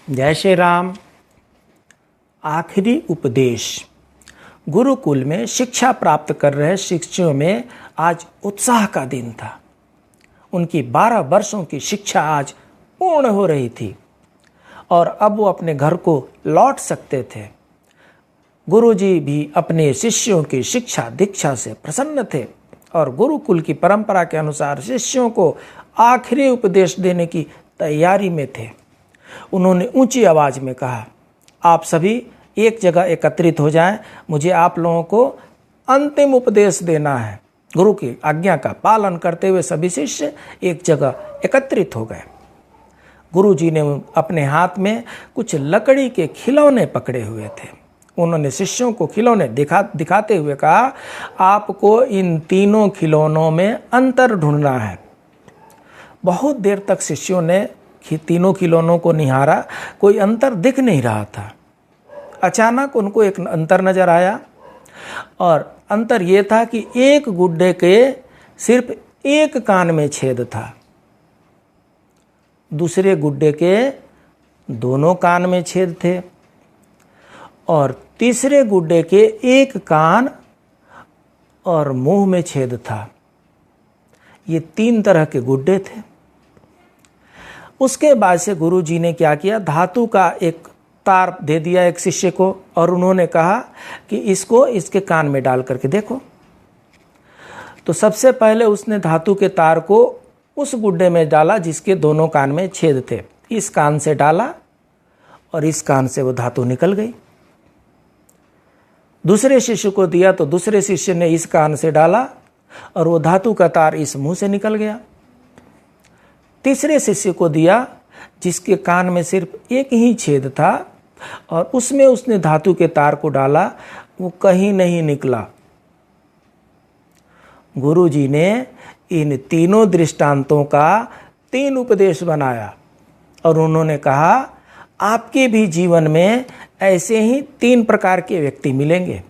जय श्री राम। आखिरी उपदेश। गुरुकुल में शिक्षा प्राप्त कर रहे शिष्यों में आज उत्साह का दिन था। उनकी 12 वर्षों की शिक्षा आज पूर्ण हो रही थी और अब वो अपने घर को लौट सकते थे। गुरुजी भी अपने शिष्यों की शिक्षा दीक्षा से प्रसन्न थे और गुरुकुल की परंपरा के अनुसार शिष्यों को आखिरी उपदेश देने की तैयारी में थे। उन्होंने ऊंची आवाज में कहा, आप सभी एक जगह एकत्रित हो जाएं, मुझे आप लोगों को अंतिम उपदेश देना है। गुरु की आज्ञा का पालन करते हुए सभी शिष्य एक जगह एकत्रित हो गए। गुरु जी ने अपने हाथ में कुछ लकड़ी के खिलौने पकड़े हुए थे। उन्होंने शिष्यों को खिलौने दिखाते हुए कहा, आपको इन तीनों खिलौनों में अंतर ढूंढना है। बहुत देर तक शिष्यों ने तीनों खिलौनों को निहारा, कोई अंतर दिख नहीं रहा था। अचानक उनको एक अंतर नजर आया और अंतर ये था कि एक गुड्डे के सिर्फ एक कान में छेद था, दूसरे गुड्डे के दोनों कान में छेद थे और तीसरे गुड्डे के एक कान और मुंह में छेद था। ये 3 तरह के गुड्डे थे। उसके बाद से गुरु जी ने क्या किया, धातु का एक तार दे दिया एक शिष्य को और उन्होंने कहा कि इसको इसके कान में डाल करके देखो। तो सबसे पहले उसने धातु के तार को उस गुड्डे में डाला जिसके दोनों कान में छेद थे। इस कान से डाला और इस कान से वो धातु निकल गई। दूसरे शिष्य को दिया तो दूसरे शिष्य ने इस कान से डाला और वो धातु का तार इस मुंह से निकल गया। तीसरे शिष्य को दिया जिसके कान में सिर्फ एक ही छेद था और उसमें उसने धातु के तार को डाला, वो कहीं नहीं निकला। गुरु जी ने इन तीनों दृष्टांतों का 3 उपदेश बनाया और उन्होंने कहा, आपके भी जीवन में ऐसे ही 3 प्रकार के व्यक्ति मिलेंगे।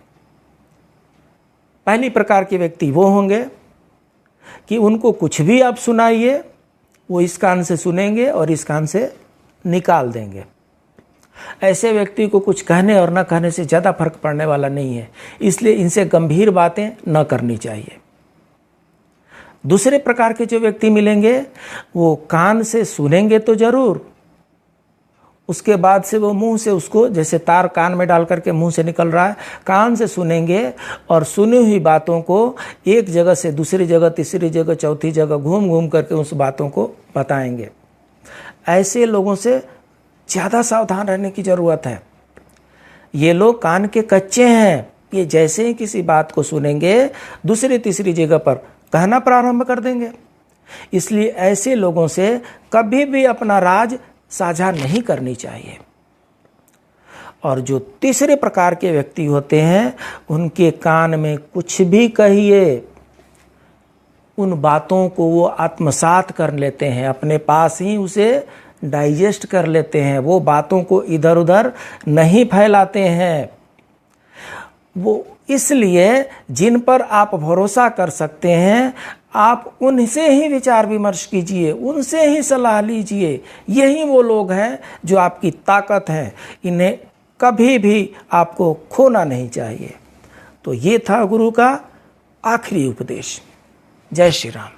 पहली प्रकार के व्यक्ति वो होंगे कि उनको कुछ भी आप सुनाइए, वो इस कान से सुनेंगे और इस कान से निकाल देंगे। ऐसे व्यक्ति को कुछ कहने और न कहने से ज़्यादा फर्क पड़ने वाला नहीं है, इसलिए इनसे गंभीर बातें न करनी चाहिए। दूसरे प्रकार के जो व्यक्ति मिलेंगे वो कान से सुनेंगे तो जरूर, उसके बाद से वो मुंह से उसको, जैसे तार कान में डाल करके मुंह से निकल रहा है, कान से सुनेंगे और सुनी हुई बातों को एक जगह से दूसरी जगह, तीसरी जगह, चौथी जगह घूम घूम करके उस बातों को बताएंगे। ऐसे लोगों से ज़्यादा सावधान रहने की ज़रूरत है। ये लोग कान के कच्चे हैं। ये जैसे ही किसी बात को सुनेंगे दूसरी तीसरी जगह पर कहना प्रारंभ कर देंगे। इसलिए ऐसे लोगों से कभी भी अपना राज साझा नहीं करनी चाहिए। और जो तीसरे प्रकार के व्यक्ति होते हैं, उनके कान में कुछ भी कहिए, उन बातों को वो आत्मसात कर लेते हैं, अपने पास ही उसे डाइजेस्ट कर लेते हैं। वो बातों को इधर उधर नहीं फैलाते हैं। वो इसलिए जिन पर आप भरोसा कर सकते हैं, आप उनसे ही विचार विमर्श कीजिए, उनसे ही सलाह लीजिए। यही वो लोग हैं जो आपकी ताकत है। इन्हें कभी भी आपको खोना नहीं चाहिए। तो ये था गुरु का आखिरी उपदेश। जय श्री राम।